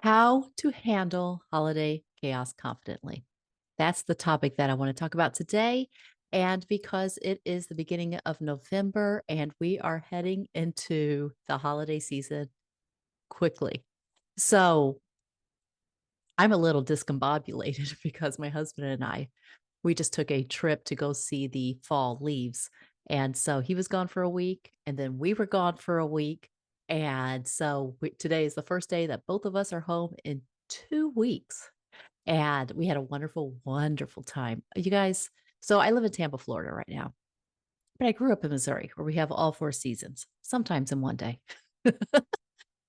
How to handle holiday chaos confidently. That's the topic that I want to talk about today. And because it is the beginning of November and we are heading into the holiday season quickly. So I'm a little discombobulated because my husband and we just took a trip to go see the fall leaves. And so he was gone for a week and then we were gone for a week. And so today is the first day that both of us are home in 2 weeks. And we had a wonderful, wonderful time. You guys, so I live in Tampa, Florida right now, but I grew up in Missouri where we have all four seasons, sometimes in one day.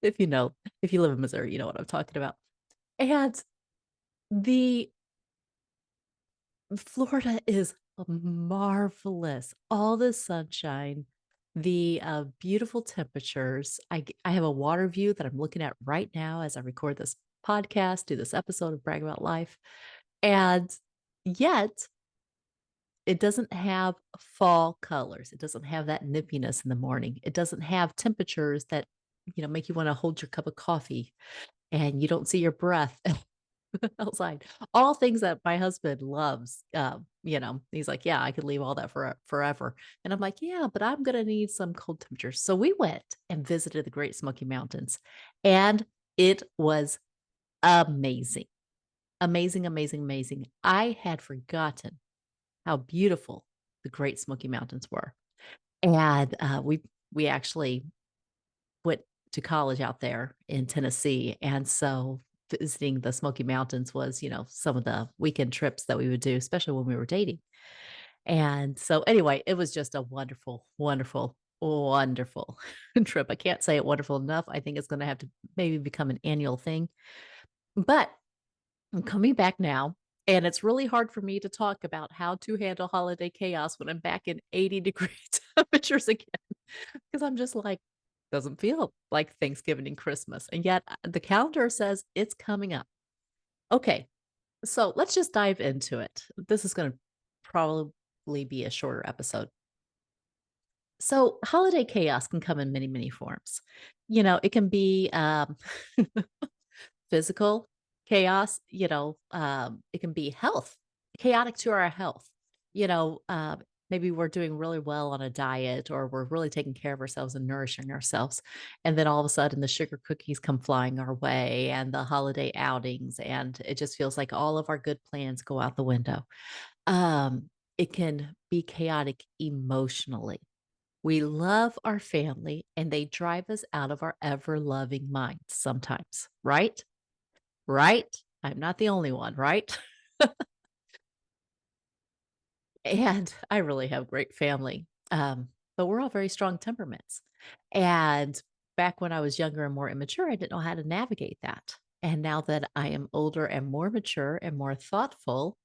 If you know, if you live in Missouri, you know what I'm talking about. And the Florida is marvelous. All the sunshine, the beautiful temperatures. I have a water view that I'm looking at right now as I record this podcast, do this episode of Brag About Life. And yet, it doesn't have fall colors. It doesn't have that nippiness in the morning. It doesn't have temperatures that, make you want to hold your cup of coffee and you don't see your breath outside. All things that my husband loves. He's like, yeah, I could leave all that for forever. And I'm like, yeah, but I'm going to need some cold temperatures. So we went and visited the Great Smoky Mountains and it was amazing. Amazing, amazing, amazing. I had forgotten how beautiful the Great Smoky Mountains were. And we actually went to college out there in Tennessee, and so visiting the Smoky Mountains was, some of the weekend trips that we would do, especially when we were dating. And so anyway, it was just a wonderful, wonderful, wonderful trip. I can't say it wonderful enough. I think it's going to have to maybe become an annual thing. But I'm coming back now, and it's really hard for me to talk about how to handle holiday chaos when I'm back in 80-degree temperatures again, because I'm just like, doesn't feel like Thanksgiving and Christmas. And yet the calendar says it's coming up. Okay, so let's just dive into it. This is going to probably be a shorter episode. So, holiday chaos can come in many, many forms. It can be physical chaos, it can be health, chaotic to our health. You know, uh, Maybe we're doing really well on a diet or we're really taking care of ourselves and nourishing ourselves. And then all of a sudden the sugar cookies come flying our way and the holiday outings. And it just feels like all of our good plans go out the window. It can be chaotic emotionally. We love our family and they drive us out of our ever loving minds sometimes, right? Right? I'm not the only one, right? And I really have great family, but we're all very strong temperaments. And back when I was younger and more immature, I didn't know how to navigate that. And now that I am older and more mature and more thoughtful,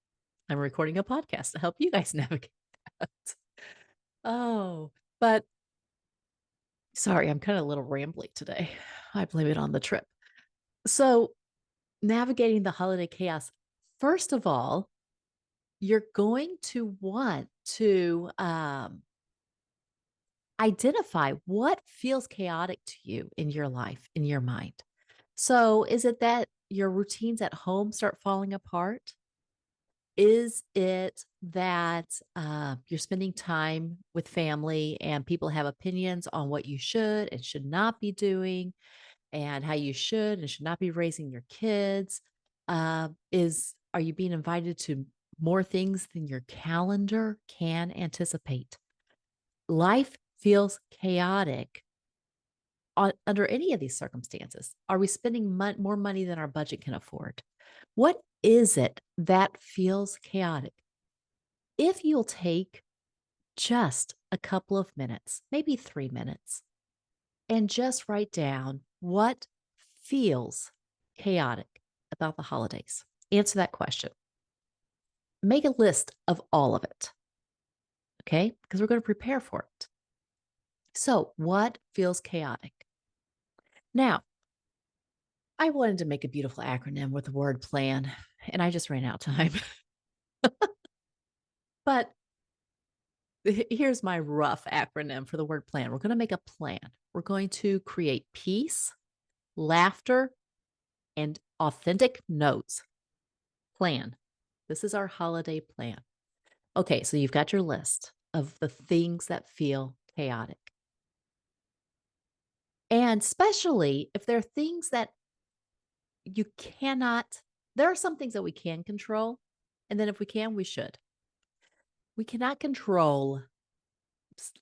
I'm recording a podcast to help you guys navigate that. Oh, but sorry, I'm kind of a little rambly today. I blame it on the trip. So, navigating the holiday chaos, first of all, you're going to want to identify what feels chaotic to you in your life, in your mind. So, is it that your routines at home start falling apart? Is it that you're spending time with family and people have opinions on what you should and should not be doing and how you should and should not be raising your kids? Are you being invited to more things than your calendar can anticipate? Life feels chaotic under any of these circumstances. Are we spending more money than our budget can afford? What is it that feels chaotic? If you'll take just a couple of minutes, maybe 3 minutes, and just write down what feels chaotic about the holidays. Answer that question. Make a list of all of it. Okay. Because we're going to prepare for it. So, what feels chaotic? Now, I wanted to make a beautiful acronym with the word plan, and I just ran out of time. But here's my rough acronym for the word plan. We're going to make a plan. We're going to create peace, laughter, and authentic notes. Plan. This is our holiday plan. Okay, so you've got your list of the things that feel chaotic. And especially if there are things that you cannot, there are some things that we can control. And then if we can, we should. We cannot control,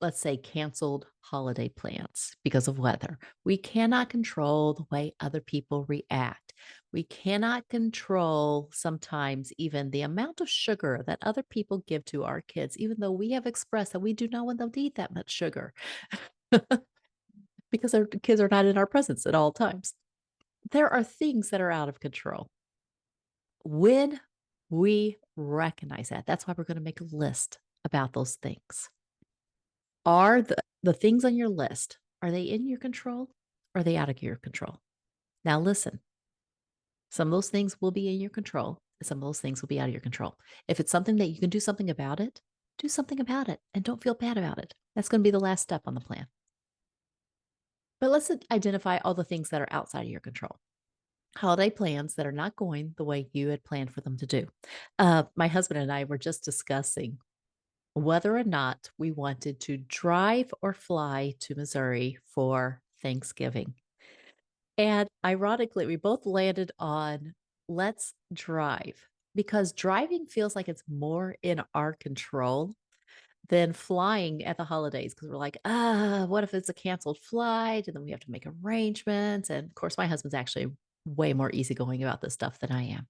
let's say, canceled holiday plans because of weather. We cannot control the way other people react. We cannot control sometimes even the amount of sugar that other people give to our kids, even though we have expressed that we do not want them to eat that much sugar because our kids are not in our presence at all times. There are things that are out of control. When we recognize that, that's why we're going to make a list about those things. Are the things on your list, are they in your control? Or are they out of your control? Now listen, some of those things will be in your control, and some of those things will be out of your control. If it's something that you can do something about it, do something about it and don't feel bad about it. That's going to be the last step on the plan. But let's identify all the things that are outside of your control. Holiday plans that are not going the way you had planned for them to do. My husband and I were just discussing whether or not we wanted to drive or fly to Missouri for Thanksgiving. And ironically, we both landed on let's drive because driving feels like it's more in our control than flying at the holidays because we're like, what if it's a canceled flight? And then we have to make arrangements. And of course, my husband's actually way more easygoing about this stuff than I am.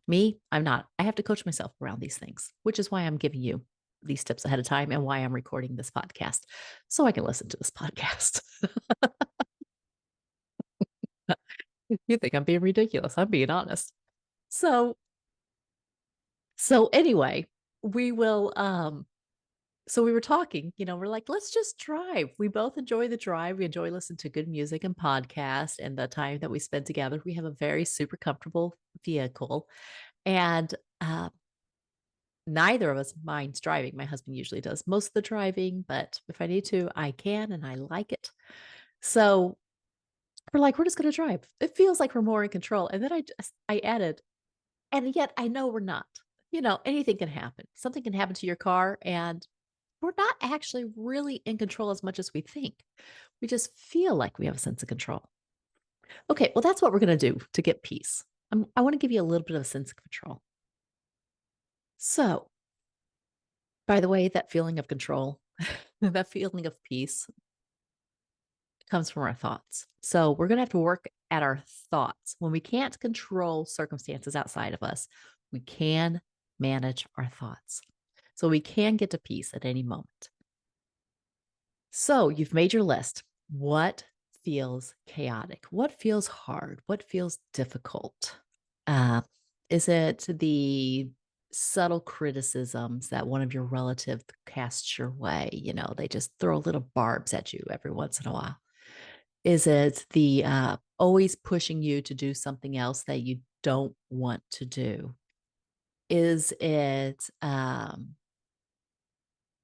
Me, I'm not. I have to coach myself around these things, which is why I'm giving you these tips ahead of time and why I'm recording this podcast so I can listen to this podcast. You think I'm being ridiculous. I'm being honest. So anyway, we will so we were talking, we're like, let's just drive. We both enjoy the drive. We enjoy listening to good music and podcasts and the time that we spend together. We have a very super comfortable vehicle. And neither of us minds driving. My husband usually does most of the driving, but if I need to, I can and I like it. So we're like, we're just going to drive. It feels like we're more in control. And then I added, and yet I know we're not. Anything can happen. Something can happen to your car, and we're not actually really in control as much as we think. We just feel like we have a sense of control. Okay, well, that's what we're going to do to get peace. I want to give you a little bit of a sense of control. So, by the way, that feeling of control, that feeling of peace comes from our thoughts. So we're going to have to work at our thoughts. When we can't control circumstances outside of us, we can manage our thoughts. So we can get to peace at any moment. So you've made your list. What feels chaotic? What feels hard? What feels difficult? Is it the subtle criticisms that one of your relatives casts your way? They just throw little barbs at you every once in a while. Is it the always pushing you to do something else that you don't want to do? Is it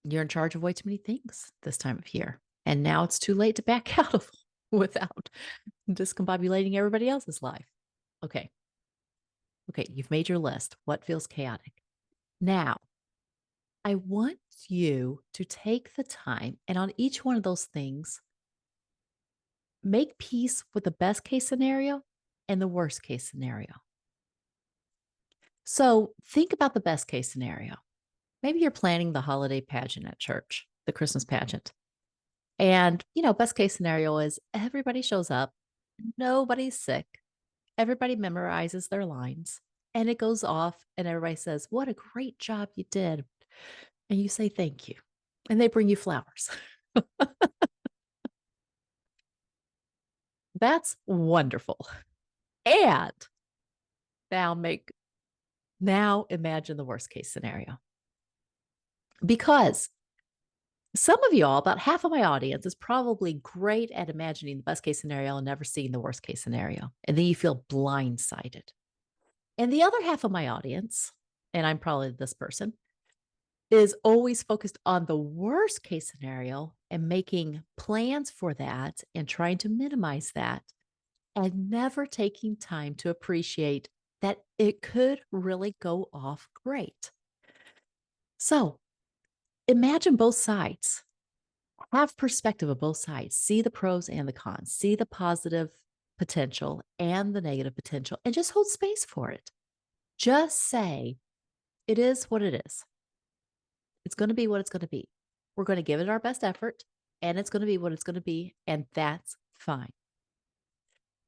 you're in charge of way too many things this time of year, and now it's too late to back out of without discombobulating everybody else's life? Okay. Okay, you've made your list. What feels chaotic? Now, I want you to take the time and on each one of those things, make peace with the best case scenario and the worst case scenario. So think about the best case scenario. Maybe you're planning the holiday pageant at church, the Christmas pageant. And, best case scenario is everybody shows up, nobody's sick, everybody memorizes their lines, and it goes off, and everybody says, "What a great job you did." And you say, "Thank you." And they bring you flowers. That's wonderful. And now imagine the worst case scenario. Because some of y'all, about half of my audience, is probably great at imagining the best case scenario and never seeing the worst case scenario. And then you feel blindsided. And the other half of my audience, and I'm probably this person, is always focused on the worst case scenario and making plans for that and trying to minimize that and never taking time to appreciate that it could really go off great. So imagine both sides. Have perspective of both sides. See the pros and the cons. See the positive potential and the negative potential, and just hold space for it. Just say, it is what it is. It's going to be what it's going to be. We're going to give it our best effort, and it's going to be what it's going to be, and that's fine.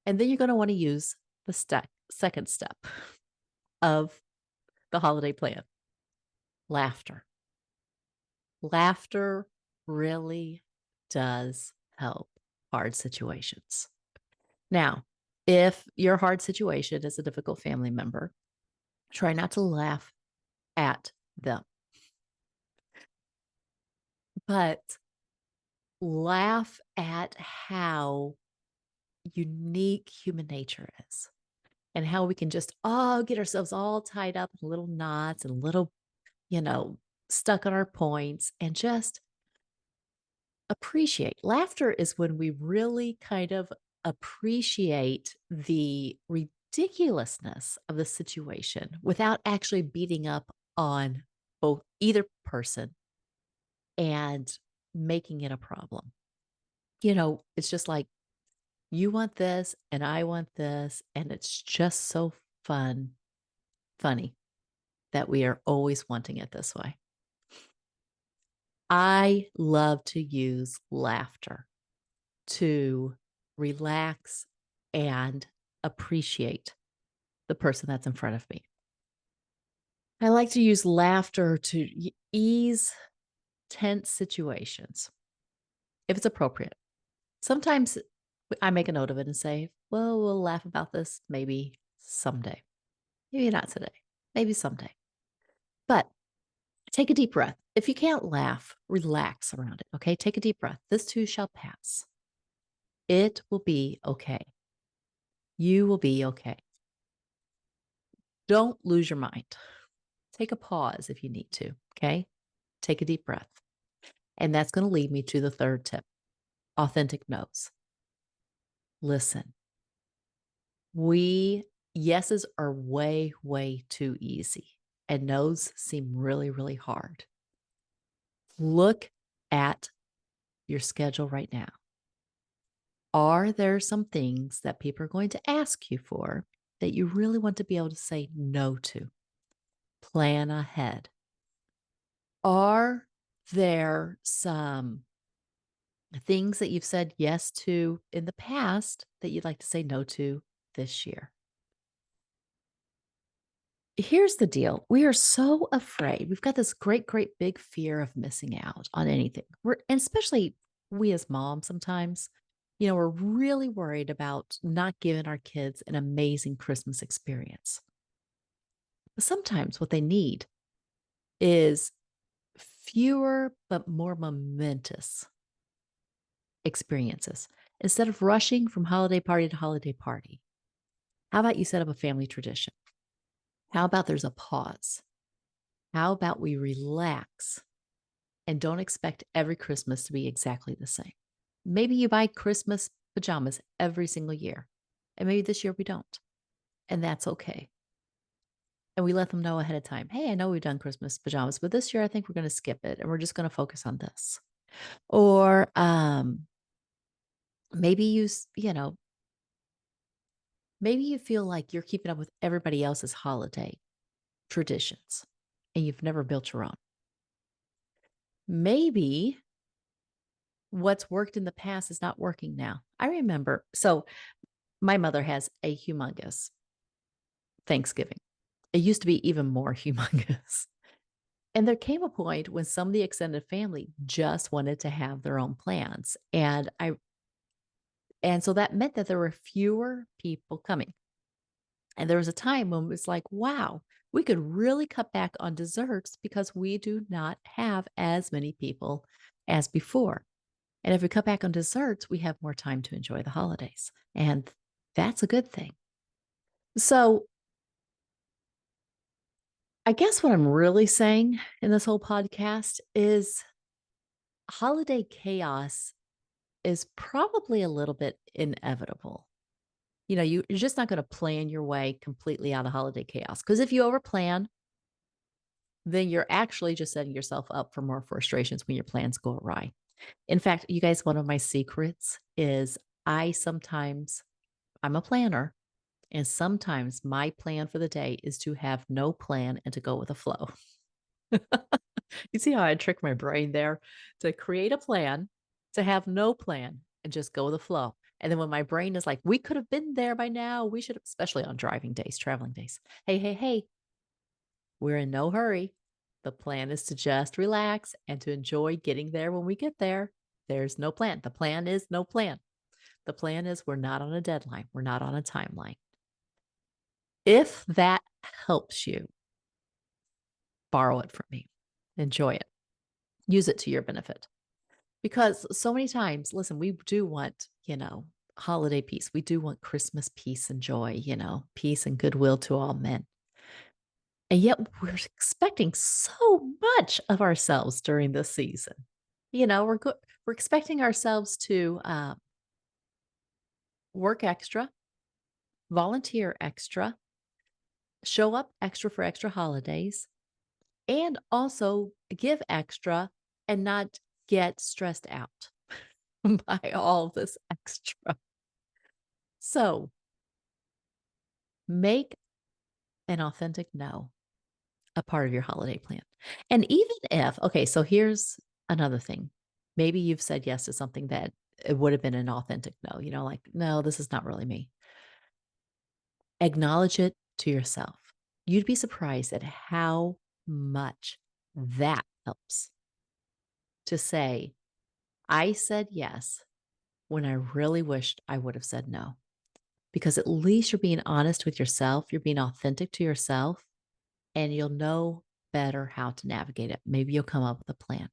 And then you're going to want to use the second step of the holiday plan, laughter. Laughter really does help hard situations. Now, if your hard situation is a difficult family member, try not to laugh at them, but laugh at how unique human nature is and how we can just get ourselves all tied up in little knots and little, you know, stuck on our points and just appreciate. Laughter is when we really kind of appreciate the ridiculousness of the situation without actually beating up on both either person and making it a problem. It's just like you want this and I want this, and it's just so funny that we are always wanting it this way. I love to use laughter to relax and appreciate the person that's in front of me. I like to use laughter to ease tense situations if it's appropriate. Sometimes I make a note of it and say, well, we'll laugh about this maybe someday. Maybe not today, maybe someday. But take a deep breath. If you can't laugh, relax around it. Okay. Take a deep breath. This too shall pass. It will be okay. You will be okay. Don't lose your mind. Take a pause if you need to. Okay. Take a deep breath. And that's going to lead me to the third tip, authentic no's. Listen, yeses are way, way too easy, and no's seem really, really hard. Look at your schedule right now. Are there some things that people are going to ask you for that you really want to be able to say no to? Plan ahead. Are there some things that you've said yes to in the past that you'd like to say no to this year? Here's the deal. We are so afraid. We've got this great, great big fear of missing out on anything. And especially we as moms sometimes, we're really worried about not giving our kids an amazing Christmas experience. But sometimes what they need is fewer but more momentous experiences. Instead of rushing from holiday party to holiday party, how about you set up a family tradition? How about there's a pause? How about we relax and don't expect every Christmas to be exactly the same? Maybe you buy Christmas pajamas every single year, and maybe this year we don't, and that's okay. And we let them know ahead of time, hey, I know we've done Christmas pajamas, but this year I think we're going to skip it and we're just going to focus on this. Or maybe maybe you feel like you're keeping up with everybody else's holiday traditions and you've never built your own. Maybe what's worked in the past is not working now. I remember, so my mother has a humongous Thanksgiving. It used to be even more humongous. And there came a point when some of the extended family just wanted to have their own plans. And so that meant that there were fewer people coming. And there was a time when it was like, wow, we could really cut back on desserts because we do not have as many people as before. And if we cut back on desserts, we have more time to enjoy the holidays. And that's a good thing. So I guess what I'm really saying in this whole podcast is holiday chaos is probably a little bit inevitable. You're just not going to plan your way completely out of holiday chaos. Because if you overplan, then you're actually just setting yourself up for more frustrations when your plans go awry. In fact, you guys, one of my secrets is I'm a planner, and sometimes my plan for the day is to have no plan and to go with the flow. You see how I trick my brain there to create a plan, to have no plan and just go with the flow. And then when my brain is like, we could have been there by now, we should have, especially on driving days, traveling days. Hey, hey, hey, we're in no hurry. The plan is to just relax and to enjoy getting there when we get there. There's no plan. The plan is no plan. The plan is we're not on a deadline, we're not on a timeline. If that helps you, borrow it from me, enjoy it, use it to your benefit. Because so many times, listen, we do want, holiday peace. We do want Christmas peace and joy, peace and goodwill to all men. And yet we're expecting so much of ourselves during this season. We're expecting ourselves to work extra, volunteer extra, show up extra for extra holidays, and also give extra and not get stressed out by all this extra. So make an authentic no a part of your holiday plan. And even if, okay, so here's another thing. Maybe you've said yes to something that it would have been an authentic no, like, no, this is not really me. Acknowledge it to yourself. You'd be surprised at how much that helps to say, I said yes when I really wished I would have said no. Because at least you're being honest with yourself, you're being authentic to yourself, and you'll know better how to navigate it. Maybe you'll come up with a plan.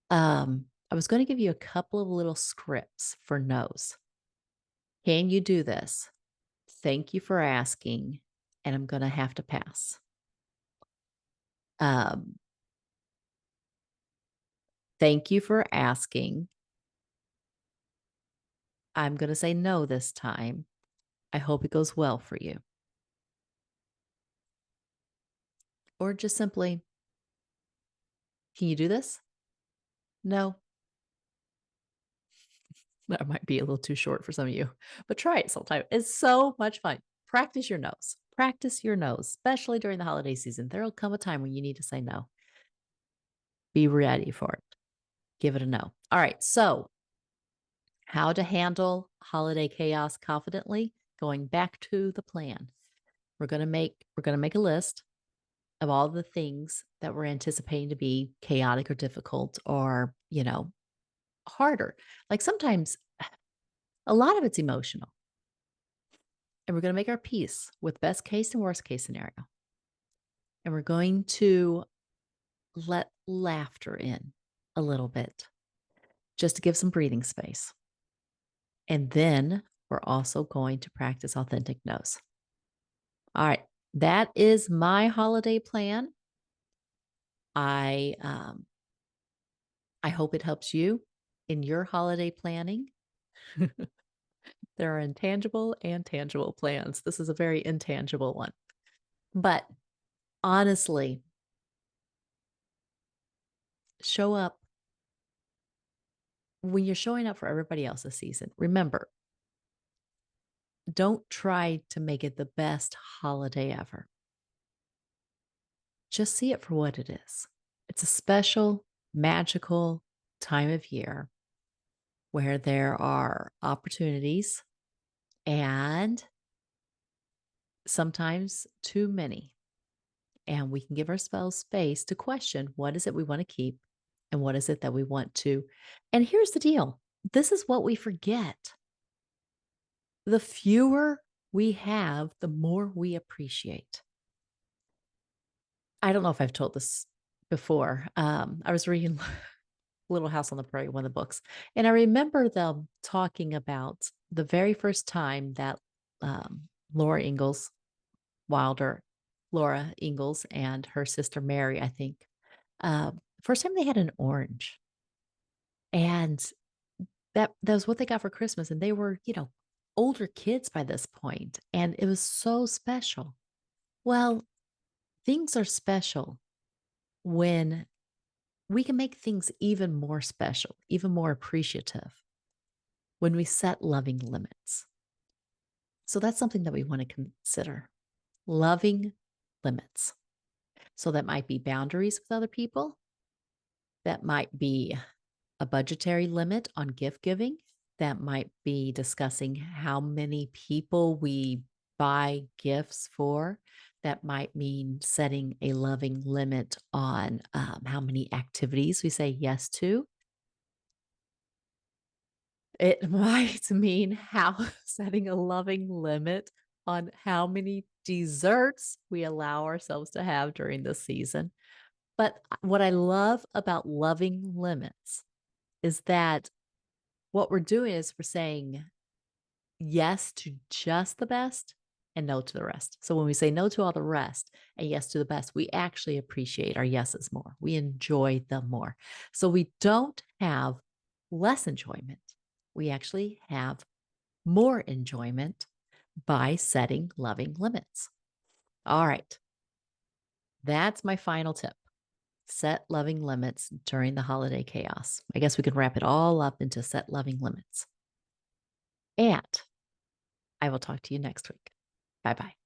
I was going to give you a couple of little scripts for no's. Can you do this? Thank you for asking, and I'm going to have to pass. Um, Thank you for asking. I'm going to say no this time. I hope it goes well for you. Or just simply, can you do this? No. That might be a little too short for some of you, but try it sometime. It's so much fun. Practice your no's. Practice your no's, especially during the holiday season. There will come a time when you need to say no. Be ready for it. Give it a no. All right. So, how to handle holiday chaos confidently? Going back to the plan. We're going to make a list of all the things that we're anticipating to be chaotic or difficult or, harder. Like sometimes a lot of it's emotional. And we're going to make our peace with best case and worst case scenario. And we're going to let laughter in a little bit just to give some breathing space. And then we're also going to practice authentic no's. All right. That is my holiday plan. I hope it helps you in your holiday planning. There are intangible and tangible plans. This is a very intangible one. But honestly, show up when you're showing up for everybody else this season. Remember, don't try to make it the best holiday ever. Just see it for what it is. It's a special, magical time of year where there are opportunities and sometimes too many. And we can give ourselves space to question what is it we want to keep and what is it that we want to. And here's the deal, this is what we forget. The fewer we have, the more we appreciate. I don't know if I've told this before. I was reading Little House on the Prairie, one of the books, and I remember them talking about the very first time that Laura Ingalls Wilder, Laura Ingalls, and her sister Mary, I think, first time they had an orange, and that was what they got for Christmas, and they were, older kids by this point, and it was so special. Well, things are special when we can make things even more special, even more appreciative when we set loving limits. So that's something that we want to consider loving limits. So that might be boundaries with other people, that might be a budgetary limit on gift giving. That might be discussing how many people we buy gifts for. That might mean setting a loving limit on how many activities we say yes to. It might mean how setting a loving limit on how many desserts we allow ourselves to have during the season. But what I love about loving limits is that what we're doing is we're saying yes to just the best and no to the rest. So when we say no to all the rest and yes to the best, we actually appreciate our yeses more. We enjoy them more. So we don't have less enjoyment. We actually have more enjoyment by setting loving limits. All right. That's my final tip. Set loving limits during the holiday chaos. I guess we could wrap it all up into set loving limits. And I will talk to you next week. Bye bye.